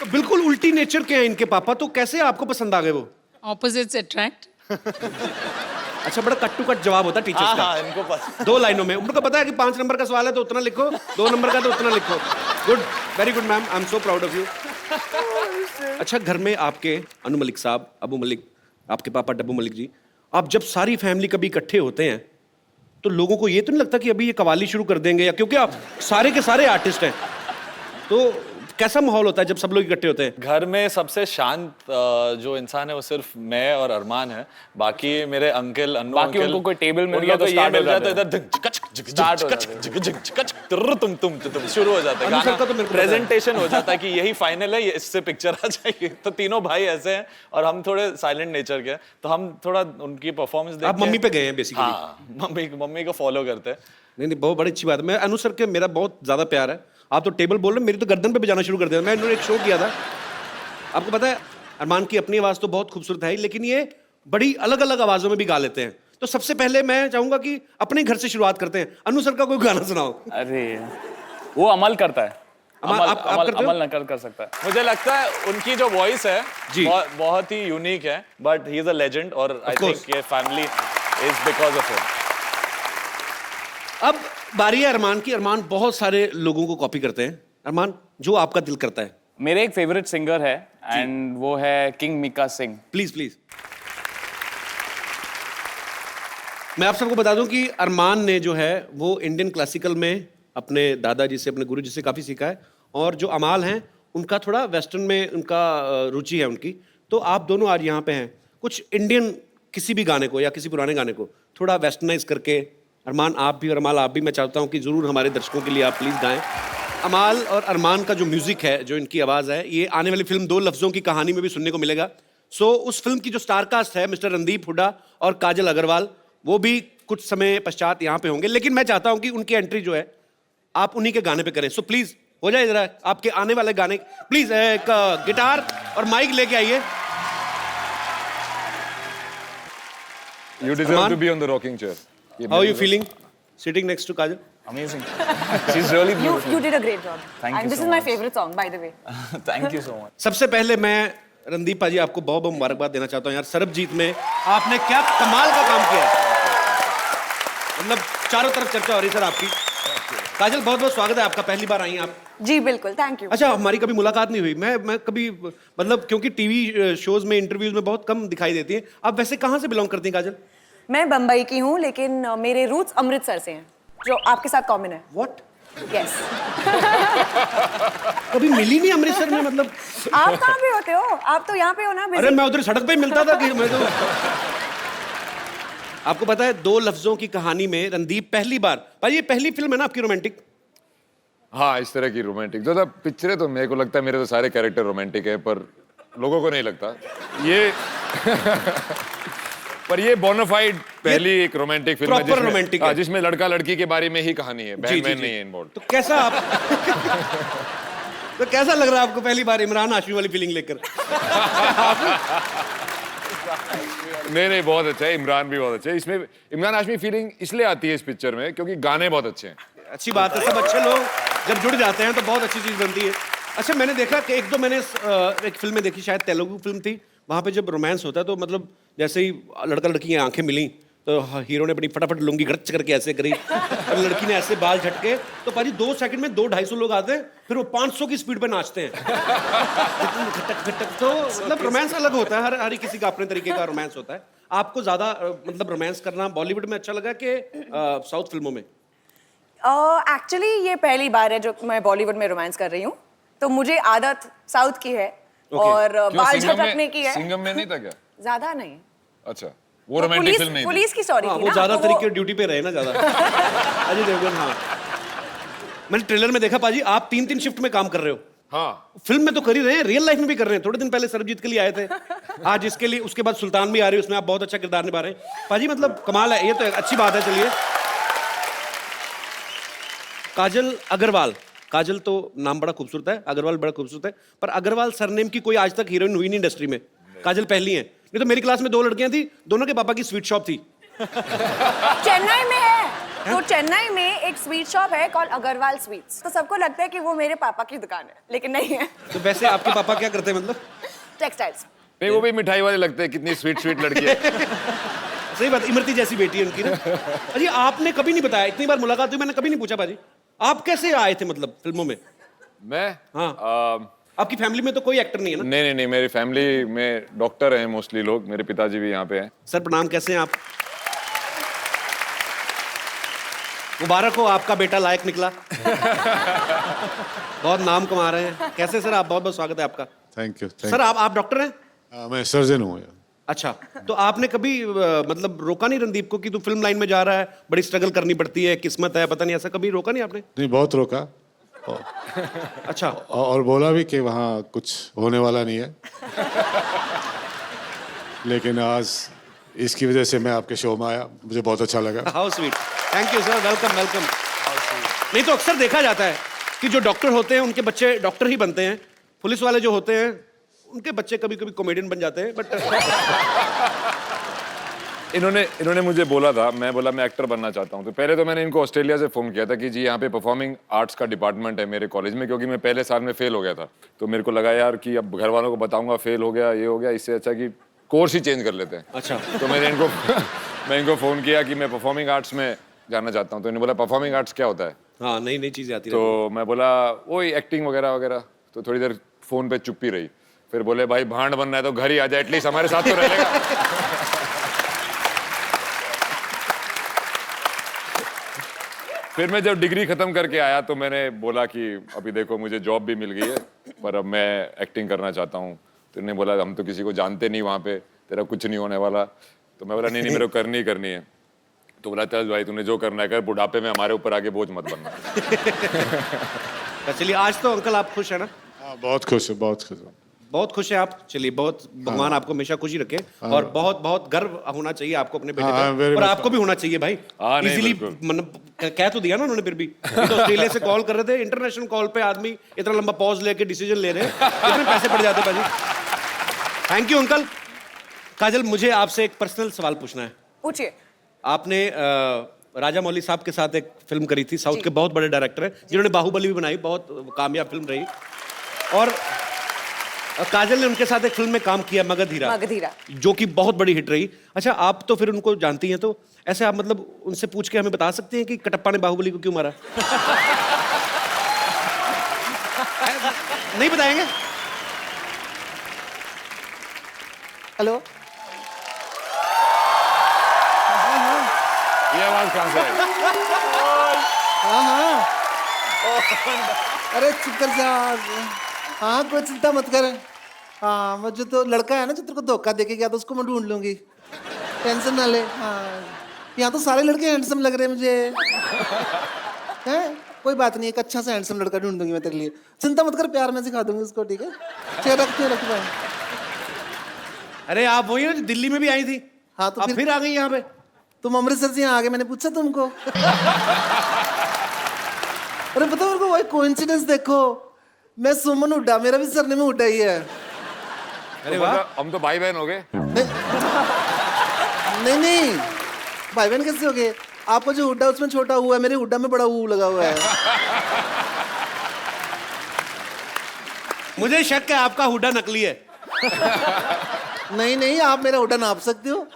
तो बिल्कुल उल्टी नेचर के हैं इनके पापा, तो कैसे आपको पसंद आ गए वो? Opposites attract. अच्छा, बड़ा कट टू कट जवाब होता है टीचर्स हाँ, का। हाँ, इनको पता। 2 लाइनों में उनको पता है कि 5 नंबर का सवाल है तो उतना लिखो, 2 नंबर का तो उतना लिखो। Good, very good ma'am, I am so proud of you. अच्छा, घर में आपके अनु मलिक साहब, अबू मलिक, आपके पापा डब्बू मलिक जी, आप जब सारी फैमिली कभी इकट्ठे होते हैं तो लोगों को ये तो नहीं लगता कि अभी ये कवाली शुरू कर देंगे? या क्योंकि आप सारे के सारे आर्टिस्ट हैं, तो कैसा माहौल होता है जब सब लोग इकट्ठे होते हैं? घर में सबसे शांत जो इंसान है वो सिर्फ मैं और अरमान है। बाकी मेरे अंकल, अनु बाकी अंकल, उनको कोई टेबल मिल उन गया लोगों तो को ये start हो मिल जाता है, जाते इधर Start हो जाते तुम शुरू हो जाता है अनु सर गाना, का तो मेरे को पता है। प्रेजेंटेशन हो जाता है कि यही फाइनल है, इससे पिक्चर आ जाएगी। तो तीनों भाई ऐसे हैं और हम थोड़े साइलेंट नेचर के, तो हम थोड़ा उनकी परफॉर्मेंस देख आप मम्मी पे गए हैं बेसिकली? हाँ, मम्मी को फॉलो करते हैं। नहीं, बहुत बड़ी अच्छी बात है। मैं अनु सर के मेरा बहुत ज्यादा प्यार है। आप तो टेबल बोल रहे हैं, मेरी तो गर्दन पे बजाना शुरू कर दिया। मैं इन्होंने एक शो किया था, आपको पता है, अरमान की अपनी आवाज तो बहुत खूबसूरत है, लेकिन ये बड़ी अलग अलग आवाजों में भी गा लेते हैं। तो सबसे पहले मैं चाहूंगा कि अपने घर से शुरुआत करते हैं। अनु सर का कोई गाना सुनाओ। अरे वो अमल करता है, आप करते हो? अमल नकल कर सकता है। मुझे लगता है उनकी जो वॉइस है जी। बहुत ही यूनिक है, but he is a legend और आई course. थिंक ये family is because of him. अब बारी है अरमान की। अरमान बहुत सारे लोगों को कॉपी करते हैं। अरमान, जो आपका दिल करता है। मेरे एक फेवरेट सिंगर है एंड वो है king Mika Singh. Please please. मैं आप सबको बता दूं कि अरमान ने जो है वो इंडियन क्लासिकल में अपने दादाजी से, अपने गुरुजी से काफ़ी सीखा है, और जो अमाल हैं उनका थोड़ा वेस्टर्न में उनका रुचि है उनकी। तो आप दोनों आज यहाँ पे हैं, कुछ इंडियन किसी भी गाने को या किसी पुराने गाने को थोड़ा वेस्टर्नाइज करके, अरमान आप भी और अमाल आप भी, मैं चाहता हूँ कि ज़रूर हमारे दर्शकों के लिए आप प्लीज़ गाएं। अमाल और अरमान का जो म्यूज़िक है, जो इनकी आवाज़ है, ये आने वाली फिल्म 2 लफ्ज़ों की कहानी में भी सुनने को मिलेगा। सो उस फिल्म की जो स्टार कास्ट है, मिस्टर रणदीप हुड्डा और काजल अग्रवाल, वो भी कुछ समय पश्चात यहाँ पे होंगे। लेकिन मैं चाहता हूँ कि उनकी एंट्री जो है आप उन्हीं के गाने पे करें। सो प्लीज़ हो जाए जरा आपके आने वाले गाने। प्लीज़ एक गिटार और माइक लेके आइए। You deserve to be on the rocking chair. How are you feeling sitting next to Kajal? Amazing. She's really beautiful. You did a great job. Thank And you this so is my much. favorite song, by the way. Thank you so much. सबसे पहले मैं रणदीप पाजी आपको बहुत बहुत मुबारकबाद देना चाहता हूँ यार। सरबजीत में आपने क्या कमाल का काम किया है, मतलब चारों तरफ चर्चा हो रही है सर आपकी। काजल बहुत बहुत स्वागत है आपका, पहली बार आई हैं आप। जी बिल्कुल, थैंक यू। अच्छा, हमारी कभी मुलाकात नहीं हुई। मैं कभी मतलब क्योंकि टीवी शोज में इंटरव्यूज में बहुत कम दिखाई देती हैं। आप वैसे कहाँ से बिलोंग करती हैं काजल? मैं बम्बई की हूँ, लेकिन मेरे रूट्स अमृतसर से हैं, जो आपके साथ कॉमन है। व्हाट? यस। कभी मिली नहीं अमृतसर में मतलब? आप कहाँ पे होते हो? आप तो यहाँ पे हो ना। अरे मैं उधर सड़क पे ही मिलता था कि मैं तो। आपको पता है, दो लफ्जों की कहानी में रणदीप पहली बार, भाई ये पहली फिल्म है ना आपकी रोमांटिक? हाँ, इस तरह की रोमांटिक जो पिक्चरें, तो मेरे को लगता है मेरे तो सारे कैरेक्टर रोमांटिक है, पर लोगों को नहीं लगता ये। पर ये बोनाफाइड पहली एक रोमांटिक फिल्म प्रॉपर रोमांटिक है, जिसमें लड़का लड़की के बारे में ही कहानी है, बहन बहन नहीं है इन्वॉल्व। तो कैसा आप तो कैसा लग रहा है आपको पहली बार इमरान हाशमी वाली फीलिंग लेकर? नहीं, बहुत अच्छा है। इमरान भी बहुत अच्छा है इसमें। इमरान हाशमी फीलिंग इसलिए आती है इस पिक्चर में क्योंकि गाने बहुत अच्छे हैं। अच्छी बात है, सब अच्छे लोग जब जुड़ जाते हैं तो बहुत अच्छी चीज बनती है। अच्छा, मैंने देखा कि एक दो मैंने एक फिल्म में देखी, शायद तेलुगु फिल्म थी, वहां पे जब रोमांस होता है तो मतलब जैसे ही लड़का लड़की की आंखें मिली तो हीरो ने अपनी फटाफट लुंगी गड़च करके ऐसे करी और लड़की ने ऐसे बाल झटके, तो पाजी 2 सेकंड में 200-250 लोग आते हैं, फिर वो 500 की स्पीड पे नाचते हैं। खटक खटक। तो मतलब रोमांस अलग होता है, हर किसी का अपने तरीके का रोमांस होता है। आपको ज्यादा मतलब रोमांस करना बॉलीवुड में अच्छा लगा कि साउथ फिल्मों में? एक्चुअली ये पहली बार है जो मैं बॉलीवुड में रोमांस कर रही हूँ, तो मुझे आदत साउथ की है और बाल झटकने की है। सिंघम में नहीं था क्या? ज्यादा नहीं। अच्छा, वो रोमांटिक फिल्म नहीं थी। पुलिस की स्टोरी थी वो ना, ज्यादा तो तरीके ड्यूटी पे रहे ना ज्यादा। अजय देवगन। हाँ, मैंने ट्रेलर में देखा पाजी आप 3-3 शिफ्ट में काम कर रहे हो। हाँ, फिल्म में तो कर ही रहे हैं, रियल लाइफ में भी कर रहे हैं। थोड़े दिन पहले सरबजीत के लिए आए थे, आज इसके लिए, उसके बाद सुल्तान भी आ रही है, उसमें आप बहुत अच्छा किरदार निभा रहे हैं पाजी। मतलब कमाल है, ये तो अच्छी बात है। चलिए, काजल अग्रवाल। काजल तो नाम बड़ा खूबसूरत है, अग्रवाल बड़ा खूबसूरत है, पर अग्रवाल सरनेम की कोई आज तक हीरोइन हुई नहीं इंडस्ट्री में। काजल पहली है। नहीं तो मेरी क्लास में 2 लड़कियां थी, दोनों के पापा की स्वीट शॉप थी। चेन्नई में है, तो चेन्नई में एक स्वीट शॉप है कॉल्ड अग्रवाल स्वीट्स, तो सबको लगता है कि वो मेरे पापा की दुकान है, लेकिन नहीं है। तो वैसे आपके पापा क्या करते हैं मतलब? टेक्सटाइल्स। नहीं, वो भी मिठाई वाले लगते हैं। कितनी स्वीट स्वीट लड़की है। सही बात, इमरती जैसी बेटी है उनकी ना। अजी आपने कभी नहीं बताया, इतनी बार मुलाकात हुई मैंने कभी नहीं पूछा बाजी, आप कैसे आए थे मतलब फिल्मों में? मैं? हाँ, आपकी फैमिली में तो कोई एक्टर नहीं है ना? नहीं, मेरी फैमिली में डॉक्टर हैं मोस्टली लोग। मेरे पिताजी भी यहाँ पे हैं। सर प्रणाम, कैसे हैं आप? मुबारक हो, आपका बेटा लायक निकला। बहुत नाम कमा रहे हैं। कैसे सर आप? बहुत बहुत स्वागत है आपका। Thank you. सर आप डॉक्टर हैं? मैं सर्जन हूँ। अच्छा, तो आपने कभी मतलब रोका नहीं रणदीप को कि तू फिल्म लाइन में जा रहा है, बड़ी स्ट्रगल करनी पड़ती है, किस्मत है, पता नहीं, ऐसा कभी रोका नहीं आपने? नहीं, बहुत रोका। अच्छा। और बोला भी कि वहाँ कुछ होने वाला नहीं है। लेकिन आज इसकी वजह से मैं आपके शो में आया, मुझे बहुत अच्छा लगा। How sweet, thank you sir, welcome welcome. नहीं तो अक्सर देखा जाता है कि जो डॉक्टर होते हैं उनके बच्चे डॉक्टर ही बनते हैं, पुलिस वाले जो होते हैं उनके बच्चे कभी कभी कॉमेडियन बन जाते हैं, बट इन्होंने मुझे बोला था, मैं बोला मैं एक्टर बनना चाहता हूँ। तो पहले तो मैंने इनको ऑस्ट्रेलिया से फ़ोन किया था कि जी यहाँ पे परफॉर्मिंग आर्ट्स का डिपार्टमेंट है मेरे कॉलेज में, क्योंकि मैं पहले साल में फेल हो गया था। तो मेरे को लगा यार कि अब घर वालों को बताऊंगा फेल हो गया, ये हो गया, इससे अच्छा कि कोर्स ही चेंज कर लेते हैं। अच्छा। तो मैं इनको फ़ोन किया कि मैं परफॉर्मिंग आर्ट्स में जाना चाहता हूँ। तो इन्होंने बोला परफॉर्मिंग आर्ट्स क्या होता है? हाँ, नई नई चीज़ें आती हैं। तो मैं बोला वही एक्टिंग वगैरह वगैरह। तो थोड़ी देर फ़ोन पे चुप्पी रही, फिर बोले भाई भांड बनना है तो घर ही आ जाए, एटलीस्ट हमारे साथ तो रहेगा। फिर मैं जब डिग्री खत्म करके आया तो मैंने बोला कि अभी देखो मुझे जॉब भी मिल गई है, पर अब मैं एक्टिंग करना चाहता हूँ। तो इन्होंने बोला हम तो किसी को जानते नहीं वहाँ पे, तेरा कुछ नहीं होने वाला। तो मैं बोला नहीं मेरे को करनी ही करनी है। तो बोला चल भाई तूने जो करना है कर, बुढ़ापे में हमारे ऊपर आगे बोझ मत बनना। चलिए, आज तो अंकल आप खुश है ना? हाँ, बहुत खुश है, बहुत खुश हूँ। बहुत खुश है आप? चलिए, बहुत भगवान आपको हमेशा खुशी रखे। और बहुत बहुत गर्व होना चाहिए आपको अपने बेटे पर, और आपको भी होना चाहिए भाई। इजीली मतलब कह तो दिया ना उन्होंने, फिर भी तो ऑस्ट्रेलिया से कॉल कर रहे थे, इंटरनेशनल कॉल पे आदमी इतना लंबा पॉज लेके डिसीजन ले रहे हैं, कितने पैसे पड़ जाते भाजी। Thank you uncle. काजल, मुझे आपसे एक पर्सनल सवाल पूछना है। पूछिए। आपने राजा मौली साहब के साथ एक फिल्म करी थी, साउथ के बहुत बड़े डायरेक्टर हैं जिन्होंने बाहुबली भी बनाई, बहुत कामयाब फिल्म रही। और काजल ने उनके साथ एक फिल्म में काम किया, मगधीरा, जो कि बहुत बड़ी हिट रही। अच्छा, आप तो फिर उनको जानती हैं, तो ऐसे आप मतलब उनसे पूछ के हमें बता सकते हैं कि कटप्पा ने बाहुबली को क्यों मारा? नहीं बताएंगे? हेलो, ये आवाज कहाँ से आई? हाँ, अरे चुप कर जा। हाँ, कोई चिंता मत कर। हाँ, वो जो तो लड़का है ना जो तेरे को धोखा देके गया था, उसको मैं ढूंढ लूंगी, टेंशन ना ले। हाँ, यहाँ तो सारे लड़के हैंडसम लग रहे हैं मुझे। हैं? कोई बात नहीं, एक अच्छा सा हैंडसम लड़का ढूंढ दूंगी मैं तेरे लिए, चिंता मत कर, प्यार में सिखा दूंगी उसको, ठीक है? चेहरा रख भाई। अरे आप वही ना जो दिल्ली में भी आई थी? हाँ, तो फिर आ गई यहाँ पे? तुम अमृतसर से यहाँ आ गए, मैंने पूछा तुमको? अरे पता मेरे को वही कोइंसिडेंस देखो, मैं सुमन हुड्डा, मेरा भी सरनेम हुड्डा ही है। अरे वाह, हम तो भाई बहन हो गए। नहीं, भाई बहन कैसे हो गए? आपका जो हुड्डा उसमें छोटा हुआ है, मेरे हुड्डा में बड़ा ऊ लगा हुआ है। मुझे शक है आपका हुड्डा नकली है। नहीं, आप मेरा हुड्डा नाप सकते हो।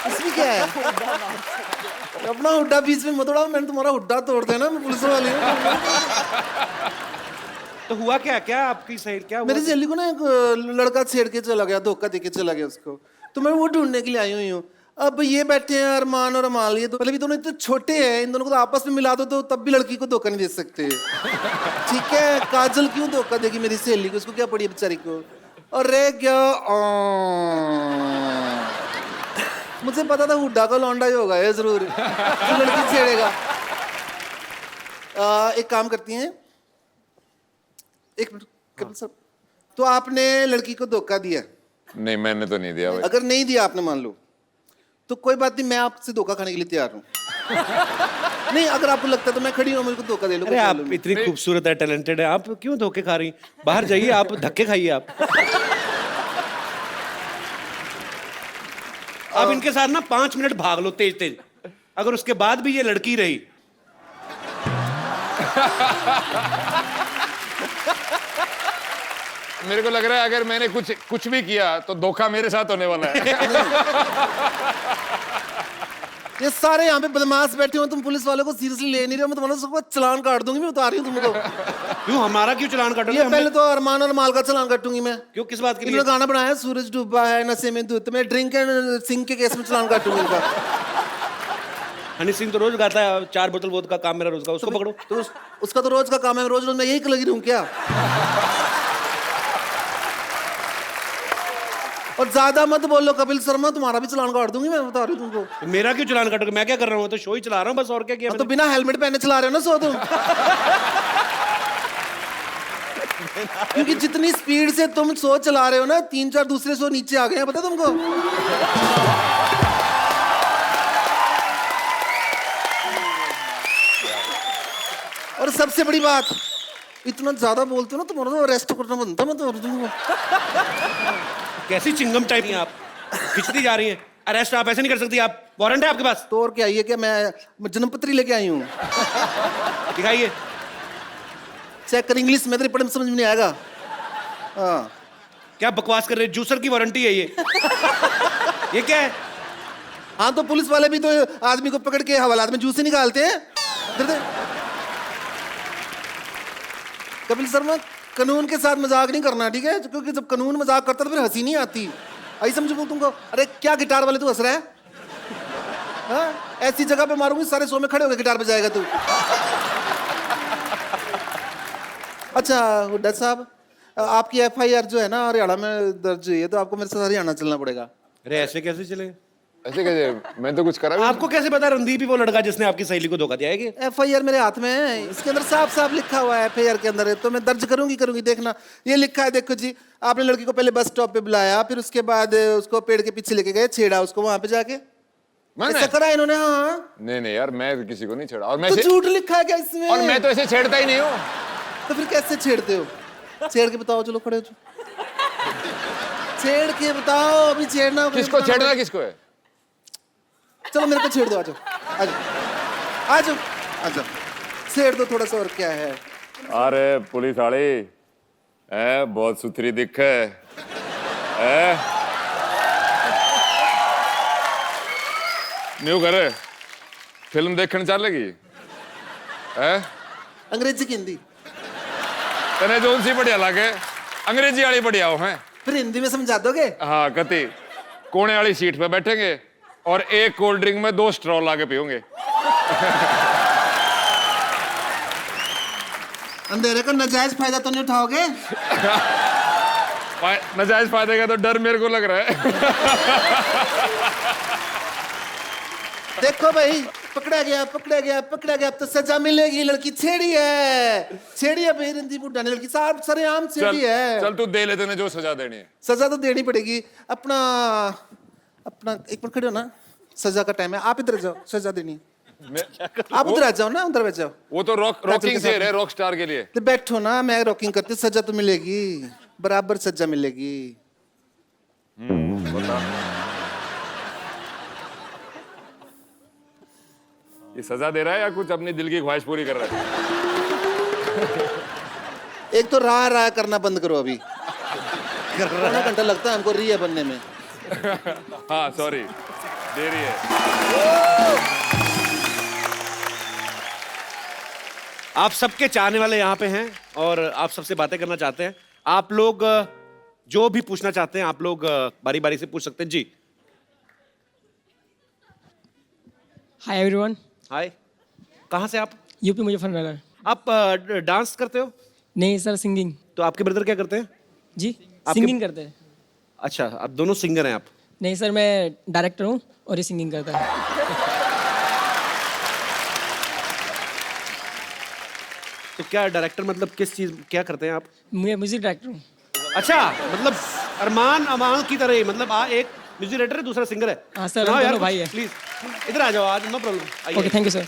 इसमें क्या है? अपना हुड्डा बीच में मत उड़ाओ, मैंने तुम्हारा हुड्डा तोड़ देना, मैं पुलिस वाली हूँ। तो हुआ क्या आपकी साइड क्या हुआ? मेरी सहेली को ना एक लड़का छेड़ के चला गया, धोखा देके चला गया उसको, तो मैं वो ढूंढने के लिए आई हुई हूँ। अब ये बैठे हैं अरमान और अमाल, ये पहले भी दोनों इतने छोटे हैं, इन दोनों को तो आपस में मिला दो तो तब भी लड़की को धोखा नहीं दे सकते। ठीक है, काजल क्यों धोखा देगी मेरी सहेली को? उसको क्या पड़ी है बेचारी को? अरे क्या, मुझे पता था हुड्डा का लौंडा ही होगा ये जरूर, जो लड़की छेड़ेगा। एक काम करती हैं, एक मिनट कपिल साहब, तो आपने लड़की को धोखा दिया? नहीं, मैंने तो नहीं दिया भाई। अगर नहीं दिया आपने, मान लो, तो कोई बात नहीं, मैं आपसे धोखा खाने के लिए तैयार हूँ। नहीं, अगर आपको लगता है तो मैं खड़ी हूँ, मेरे को धोखा दे लो। अरे आप इतनी खूबसूरत है, टैलेंटेड है, आप क्यों धोखे खा रही? बाहर जाइए, आप धक्के खाइए। आप इनके साथ ना 5 मिनट भाग लो तेज, अगर उसके बाद भी ये लड़की रही। मेरे को लग रहा है अगर मैंने कुछ भी किया तो धोखा मेरे साथ होने वाला है। ये सारे यहाँ पे बदमाश बैठे हो, तुम पुलिस वालों को सीरियसली ले नहीं रहे हो, मैं तुम्हारा सबको चालान काट दूंगी, मैं उतार रही हूँ तुमको। क्यों हमारा क्यों चालान काटोगे? पहले तो अरमान और माल का चालान काटूंगी मैं। क्यों, किस बात के लिए? गाना बनाया सूरज डूबा है नशे में दूध, मैं ड्रिंक एंड सिंह के केस में चालान काटूंगी इनका। हनी सिंह तो रोज गाता है 4 बोतल वोद का काम मेरा रोज का, उसको पकड़ो। तो उसका तो रोज का काम है, रोज मैं यही लगी रहूं क्या? और ज्यादा मत बोलो कपिल शर्मा, तुम्हारा भी चालान काट दूंगी मैं, बता रही हूँ तुमको। मेरा क्यों चालान काटोगे? मैं क्या कर रहा हूँ? तो शो ही चला रहा हूँ बस, और क्या किया? तो बिना हेलमेट पहने चला रहे हो ना सो तुम। क्योंकि जितनी स्पीड से तुम शो चला रहे हो ना, 3-4 दूसरे शो नीचे आ गए हैं, पता तुमको? और सबसे बड़ी बात, इतना ज्यादा बोलते हो ना, तुम्हारा तो अरेस्ट करना बनता। मैं तो कैसी चिंगम टाइप हैं आप, खिंचती जा रही हैं। अरेस्ट आप ऐसे नहीं कर सकती, आप वारंट है आपके पास? तो और क्या, ये क्या मैं जन्मपत्री लेके आई हूँ? दिखाइए, चेक कर, इंग्लिश में तेरे पढ़ने में समझ में नहीं आएगा। हाँ, क्या बकवास कर रहे हैं? जूसर की वारंटी है ये। ये क्या है? हाँ, तो पुलिस वाले भी तो आदमी को पकड़ के हवालात में जूस ही निकालते हैं। कपिल शर्मा, कानून के साथ मजाक नहीं करना, ठीक है? क्योंकि जब कानून मजाक करता तो फिर हंसी नहीं आती। आई समझो तुमको? अरे क्या गिटार वाले तू हंस रहा है? हाँ? ऐसी जगह पे मारूंगी सारे शो में खड़े होकर गिटार बजाएगा तू। अच्छा हुड्डा साहब, आपकी FIR जो है ना हरियाणा में दर्ज हुई है, तो आपको मेरे साथ हरियाणा चलना पड़ेगा। अरे ऐसे कैसे चले? ऐसे कैसे? मैं तो कुछ करा भी आपको कैसे पता रणदीप ही वो लड़का जिसने आपकी सहेली को धोखा दिया है? कि FIR मेरे हाथ में है, इसके अंदर साफ साफ लिखा हुआ है, FIR के अंदर है, तो मैं दर्ज करूंगी। देखना, ये लिखा है, देखो जी, आपने लड़की को पहले बस स्टॉप पे बुलाया, फिर उसके बाद उसको पेड़ के पीछे लेके गए, छेड़ा उसको वहां पे जाके, ऐसा करा इन्होंने। हाँ, नहीं यार, मैं किसी को नहीं छेड़ा। और मैं तो झूठ लिखा है क्या इसमें? और मैं तो ऐसे छेड़ता ही नहीं हूँ। तो फिर कैसे छेड़ते हो? छेड़ के बताओ, चलो खड़े हो, छेड़ के बताओ। अभी छेड़ना किसको छेड़ना, किसको है? चलो मेरे को छेड़ दो, आ जाओ आ जाओ आ जाओ आ जाओ, छेड़ दो थोड़ा सा, और क्या है। अरे पुलिस वाली ए बहुत सुथरी दिख है न्यू करे फिल्म देखने चलेगी है अंग्रेजी की हिंदी? तने जोन सी बढ़िया लागे? अंग्रेजी वाली बढ़िया हो है, फिर हिंदी में समझा दोगे? हाँ कति कोने वाली सीट पे बैठेंगे और एक कोल्ड ड्रिंक में 2 स्ट्रॉ लाके पियोगे। अंधेरे का नाजायज फायदा तो नहीं उठाओगे? नाजायज फायदे का तो डर मेरे को लग रहा है। देखो भाई, पकड़ा गया पकड़ा गया पकड़ा गया, अब तो सजा मिलेगी। लड़की छेड़ी है भाई, रंदी बुड्ढा ने लड़की साहब सरेआम छेड़ी है। चल तू दे ले, तूने जो सजा देनी है। सजा तो देनी पड़ेगी। अपना एक मिनट खड़े हो ना, सजा का टाइम है। आप इधर जाओ, सजा देनी है। आप उधर आ जाओ ना, उधर बैठ जाओ। वो तो रॉकिंग से है, रॉक स्टार के लिए। तो बैठो ना, मैं रॉकिंग करती, सजा तो मिलेगी, बराबर सजा मिलेगी। ये सजा दे रहा है या कुछ अपनी दिल की ख्वाहिश पूरी कर रहा है? एक तो राह करना बंद करो अभी। आधा घंटा लगता है हमको रिया बनने में। हाँ सॉरी, देरी है। आप सबके चाहने वाले यहाँ पे हैं और आप सबसे बातें करना चाहते हैं। आप लोग जो भी पूछना चाहते हैं आप लोग बारी बारी से पूछ सकते हैं। जी हाय एवरीवन। हाय, कहाँ से आप? यूपी मुजफ्फरनगर। आप डांस करते हो? नहीं सर, सिंगिंग। तो आपके ब्रदर क्या करते हैं? जी सिंगिंग करते हैं। अच्छा, आप दोनों सिंगर हैं आप? नहीं सर, मैं डायरेक्टर हूँ और ये सिंगिंग करता है। तो क्या डायरेक्टर मतलब किस चीज, क्या करते हैं आप? मैं म्यूजिक डायरेक्टर हूँ। अच्छा, मतलब अरमान अमान की तरह ही, मतलब एक म्यूजिक डायरेक्टर है, दूसरा सिंगर है। हाँ सर, हम दोनों भाई है। प्लीज इधर आ जाओ आज, no problem. Okay, thank you sir.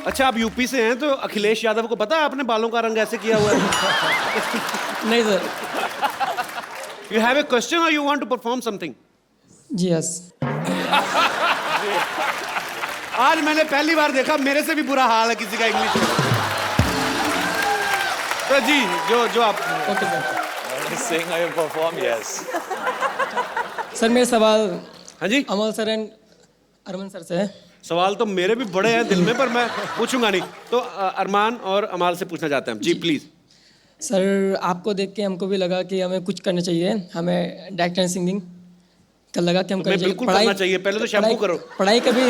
अच्छा, आप यूपी से हैं तो अखिलेश यादव को पता है आपने बालों का रंग ऐसे किया हुआ है? नहीं sir. You have a question और you want to perform something? जी यस। आज मैंने पहली बार देखा, मेरे से भी बुरा हाल है किसी का इंग्लिश में। तो जी जो आप। Okay sir. Sing or perform, yes. Sir मेरे सवाल हाँ जी अमल सर एंड अरमान सर से है। सवाल तो मेरे भी बड़े हैं दिल में, पर मैं पूछूंगा नहीं। तो अरमान और अमाल से पूछना चाहते हैं जी, प्लीज। सर आपको देख के हमको भी लगा कि हमें कुछ करना चाहिए, हमें डायरेक्टर एंड सिंगिंग का लगा कि हम करना चाहिए। बिल्कुल करना चाहिए, पहले तो शैम्पू करो। पढ़ाई कभी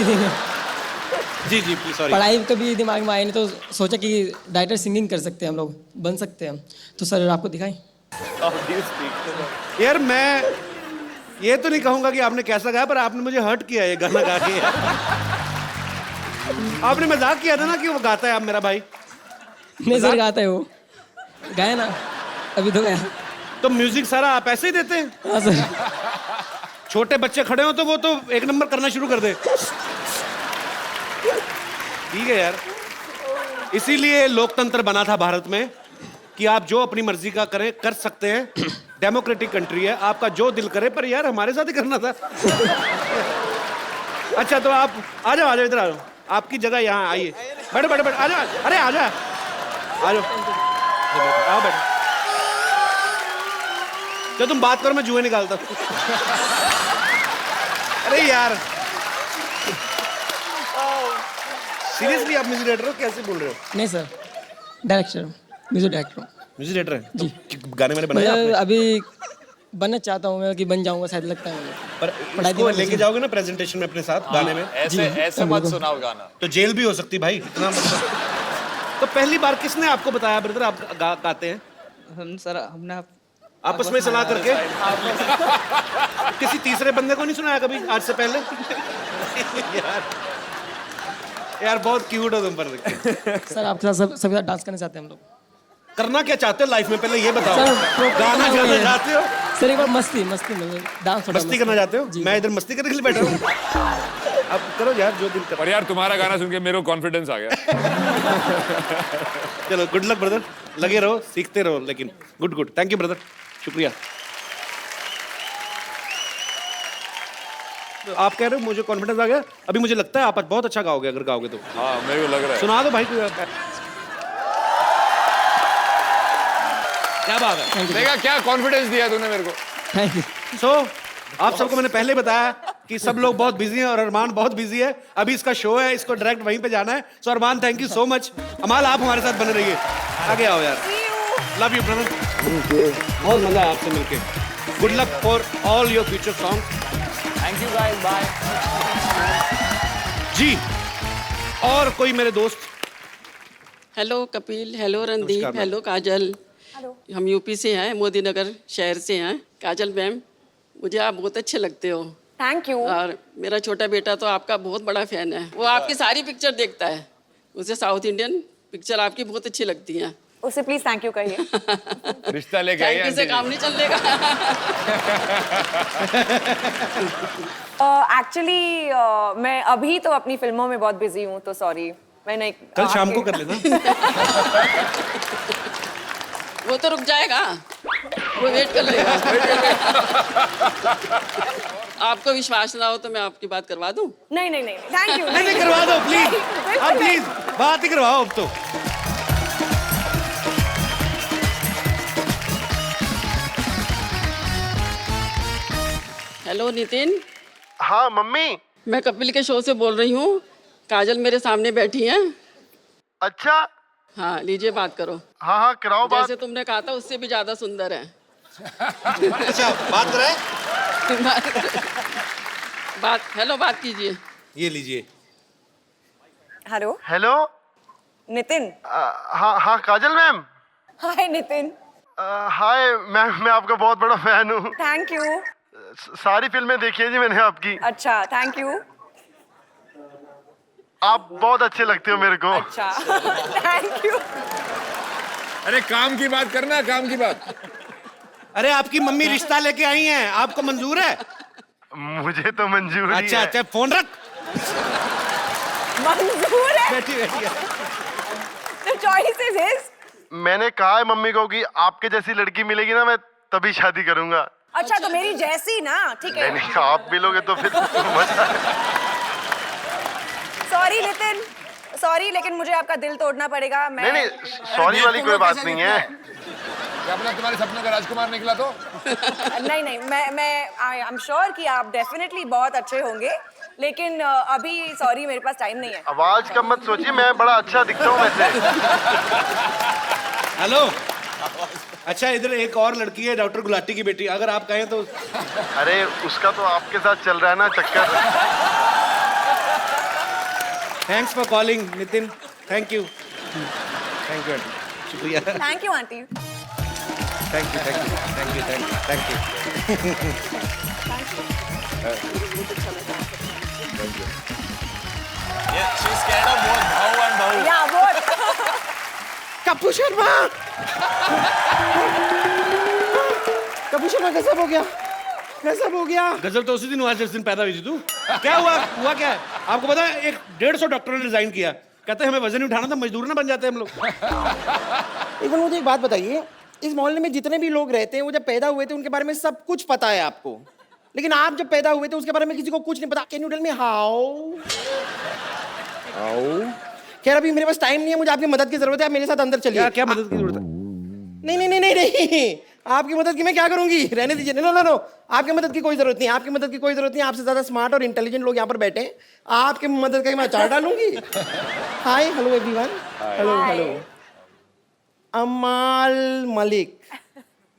जी प्लीज, सॉरी। पढ़ाई कभी दिमाग में आई नहीं, तो सोचा कि डायरेक्टर सिंगिंग कर सकते हैं, हम लोग बन सकते हैं। तो सर आपको दिखाएं। यार मैं ये तो नहीं कहूंगा कि आपने कैसा गाया, पर आपने मुझे हर्ट किया ये गाना गा के। आपने मजाक किया था ना कि वो गाता है, आप मेरा भाई। नहीं सर, गाता है वो, गाया ना अभी तो गाया। तो म्यूजिक सारा आप ऐसे ही देते हैं? हाँ सर। छोटे बच्चे खड़े हो तो वो तो एक नंबर करना शुरू कर दे। ठीक है यार, इसीलिए लोकतंत्र बना था भारत में कि आप जो अपनी मर्जी का करें, कर सकते हैं। डेमोक्रेटिक कंट्री है, आपका जो दिल करे, पर यार हमारे साथ ही करना था। अच्छा तो आप आ जाओ इधर आ जाओ, आपकी जगह यहाँ आइए। बैठो बैठो बैठो, आ जाओ। अरे आ जाओ आ जाओ, आओ बैठो। तो तुम बात करो, मैं जुए निकालता हूँ। अरे यार सीरियसली आप म्यूजिक डायरेक्टर हो, कैसे बोल रहे हो? नहीं sir, director music director. Music director है जी। तो गाने मैंने बनाए आपने? अभी बनना चाहता हूँ मैं, कि बन जाऊंगा शायद, लगता है मुझे। पर इसको लेके जाओगे ना प्रेजेंटेशन में अपने साथ गाने में? ऐसे मत सुनाओ गाना, तो जेल भी हो सकती भाई, इतना मतलब। तो पहली बार किसने आपको बताया ब्रदर आप गाते हैं? हम सर, हमने आपस में सलाह करके। किसी तीसरे बंदे को नहीं सुनाया कभी आज से पहले? यार बहुत क्यूट हो तुम पर। सर आपके साथ सबके साथ डांस करना चाहते हैं हम लोग। करना क्या चाहते हो लाइफ में, पहले ये बताओ। सर, गाना गाना चाहते हो? सर एक बार मस्ती में डांस। मस्ती करना चाहते हो? मैं इधर मस्ती करने के लिए बैठा हूँ। अब करो यार जो दिल कर। पर यार तुम्हारा गाना सुन के मेरे को कॉन्फिडेंस आ गया। चलो गुड लक ब्रदर, लगे रहो, सीखते रहो, लेकिन गुड थैंक यू ब्रदर, शुक्रिया। आप कह रहे हो मुझे कॉन्फिडेंस आ गया, अभी मुझे लगता है आप बहुत अच्छा गाओगे अगर गाओगे तो। हाँ मेरे को लग रहा है। सुना दो भाई को। क्या बात है, देखा क्या कॉन्फिडेंस दिया तूने मेरे को। Thank you. सो आप सबको मैंने पहले बताया कि सब लोग बहुत बिजी हैं और अरमान बहुत बिजी है। अभी इसका शो है, इसको डायरेक्ट वहीं पे जाना है। सो अरमान थैंक यू सो मच। अमाल आप हमारे साथ बने रहिए, आगे आओ यार। लव यू ब्रदर, बहुत मजा आया आपसे मिलके। Good luck for all your future song. Thank you guys, bye. जी और कोई मेरे दोस्त। हेलो कपिल, हेलो रणदीप, नमस्कार, हेलो काजल। हम यूपी से हैं, मोदी नगर शहर से हैं। काजल मैम, मुझे आप बहुत अच्छे लगते हो। Thank you. और मेरा छोटा बेटा तो आपका बहुत बड़ा फैन है, वो आपकी सारी पिक्चर देखता है। उसे साउथ इंडियन पिक्चर आपकी बहुत अच्छी लगती हैं। उसे प्लीज थैंक यू कहिए। रिश्ता लेके आई थैंक यू से काम नहीं चलेगा। एक्चुअली मैं अभी तो अपनी फिल्मों में बहुत बिजी हूँ, तो सॉरी मैंने कल शाम को कर लेना। वो तो रुक जाएगा, वो वेट कर लेगा। आपको विश्वास ना हो तो मैं आपकी बात करवा दूं? नहीं नहीं नहीं, थैंक यू। नहीं करवा दो प्लीज, आप प्लीज बात ही करवाओ अब तो। हेलो नितिन। हाँ मम्मी। मैं कपिल के शो से बोल रही हूँ, काजल मेरे सामने बैठी हैं। अच्छा। हाँ लीजिए बात करो। हाँ हाँ कराओ बात। जैसे तुमने कहा था उससे भी ज्यादा सुंदर है। अच्छा बात करें। बात, हेलो बात कीजिए। ये लीजिए। हेलो। हेलो नितिन। हाँ हाँ काजल मैम। हाय नितिन। हाय मैम, मैं आपका बहुत बड़ा फैन हूँ। Thank you. सारी फिल्में देखी है जी मैंने आपकी। अच्छा थैंक यू। आप बहुत अच्छे लगते हो मेरे को। अच्छा थैंक यू। अरे काम की बात करना, काम की बात। अरे आपकी मम्मी रिश्ता लेके आई हैं, आपको मंजूर है? मुझे तो मंजूर अच्छा है। अच्छा फोन रख। मंजूर है। बैठी बैठी। The choice is his. मैंने कहा है मम्मी को कि आपके जैसी लड़की मिलेगी ना मैं तभी शादी करूंगा। अच्छा तो मेरी जैसी ना, ठीक है। नहीं आप मिलोगे तो फिर मजा। सॉरी नितिन, सॉरी लेकिन मुझे आपका दिल तोड़ना पड़ेगा। मैं नहीं सॉरी वाली कोई बात नहीं है। क्या अपना तुम्हारे सपने का राजकुमार निकला तो? नहीं नहीं, मैं आई एम श्योर कि आप डेफिनेटली बहुत अच्छे होंगे, लेकिन अभी सॉरी मेरे पास टाइम नहीं है। आवाज का मत सोचिए, मैं बड़ा अच्छा दिखता हूँ वैसे। हेलो। अच्छा इधर एक और लड़की है, डॉक्टर गुलाटी की बेटी, अगर आप कहें तो। अरे उसका तो आपके साथ चल रहा है ना चक्कर। Thanks for calling Nitin, thank you. Thank you शुक्रिया। Thank you aunty. Thank you thank you thank you thank you thank you. she's scared of both भाऊ and भाऊ। या बहुत। कपूर शर्मा। कपूर शर्मा गजब हो गया, गजब हो गया। गजब तो उसी दिन हुआ जिस दिन पैदा हुई थी तू। क्या हुआ क्या है? आपको पता है 150 डॉक्टरों ने रिजाइन किया, कहते हैं हमें वजन नहीं उठाना था, मजदूर ना बन जाते हम लोग। एक बार मुझे एक बात बताइए, इस मोहल्ले में जितने भी लोग रहते हैं वो जब पैदा हुए थे उनके बारे में सब कुछ पता है आपको, लेकिन आप जब पैदा हुए थे उसके बारे में किसी को कुछ नहीं पता। Can you tell me how? खैर अभी मेरे पास टाइम नहीं है, मुझे आपकी मदद की जरूरत है, आप मेरे साथ अंदर चलिए। क्या मदद की जरूरत है? नहीं नहीं नहीं नहीं नहीं, आपकी मदद की मैं क्या करूंगी, रहने दीजिए। नो नो नो, आपकी मदद की कोई जरूरत नहीं, आपकी मदद की कोई जरूरत नहीं। आपसे ज्यादा स्मार्ट और इंटेलिजेंट लोग यहाँ पर बैठे हैं, आपकी मदद का मैं अचार डालूंगी। Hi hello everyone. Hello hello. अमाल मलिक।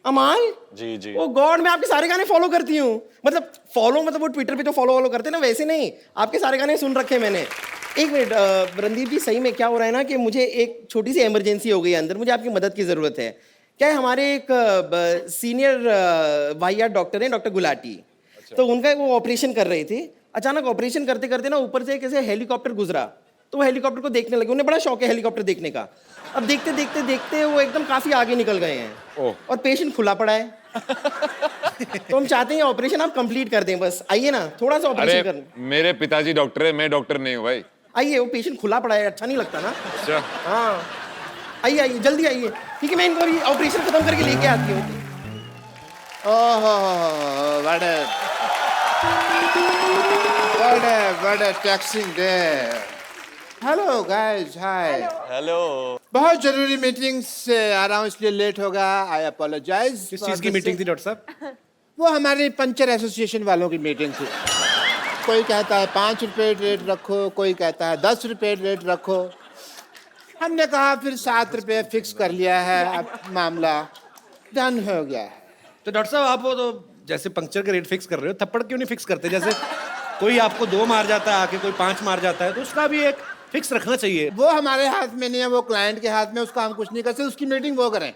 अमाल जी जी। ओ गॉड, मैं आपके सारे गाने फॉलो करती हूँ। मतलब फॉलो मतलब वो ट्विटर पे तो फॉलो करते हैं ना, वैसे नहीं, आपके सारे गाने सुन रखे मैंने। एक मिनट रणदीप जी, सही में क्या हो रहा है ना कि मुझे एक छोटी सी इमरजेंसी हो गई है अंदर, मुझे आपकी मदद की ज़रूरत है। क्या है, हमारे एक सीनियर वाहियात डॉक्टर हैं, डॉक्टर गुलाटी। तो उनका वो ऑपरेशन कर रहे थे, अचानक ऑपरेशन करते करते ना ऊपर से कैसे हेलीकॉप्टर गुजरा, तो वो हेलीकॉप्टर को देखने लगे। उन्हें बड़ा शौक है हेलीकॉप्टर देखने का। अब देखते देखते देखते वो एकदम काफ़ी आगे निकल गए हैं और पेशेंट खुला पड़ा है। तो हम चाहते हैं ऑपरेशन आप कंप्लीट कर दें, बस आइए ना, थोड़ा सा ऑपरेशन कर। मेरे पिताजी डॉक्टर है, मैं डॉक्टर नहीं हूँ भाई। आइए, वो पेशेंट खुला पड़ा है, अच्छा नहीं लगता ना। अच्छा हाँ आइए आइए जल्दी आइए, ठीक है मैं इनको ऑपरेशन खत्म करके लेके आती हूँ। What a taxing day. Hello guys, hi. Hello. बहुत जरूरी मीटिंग से आ रहा हूँ इसलिए लेट होगा। आई अपोलोजाइज। किस चीज की मीटिंग थी डॉक्टर साहब? वो हमारी पंचर एसोसिएशन वालों की मीटिंग थी। कोई कहता है 5 रुपए रेट रखो, कोई कहता है 10 रुपए रेट रखो। हमने कहा फिर 7 रुपए फिक्स कर लिया है। अब मामला डन हो गया है। तो डॉक्टर साहब आप वो तो जैसे पंक्चर का रेट फिक्स कर रहे हो, थप्पड़ क्यों नहीं फिक्स करते? जैसे कोई आपको 2 मार जाता है, आके कोई 5 मार जाता है, तो उसका भी एक फिक्स रखना चाहिए। वो हमारे हाथ में नहीं है, वो क्लाइंट के हाथ में। उसका हम कुछ नहीं कर सकते, उसकी मीटिंग वो करें।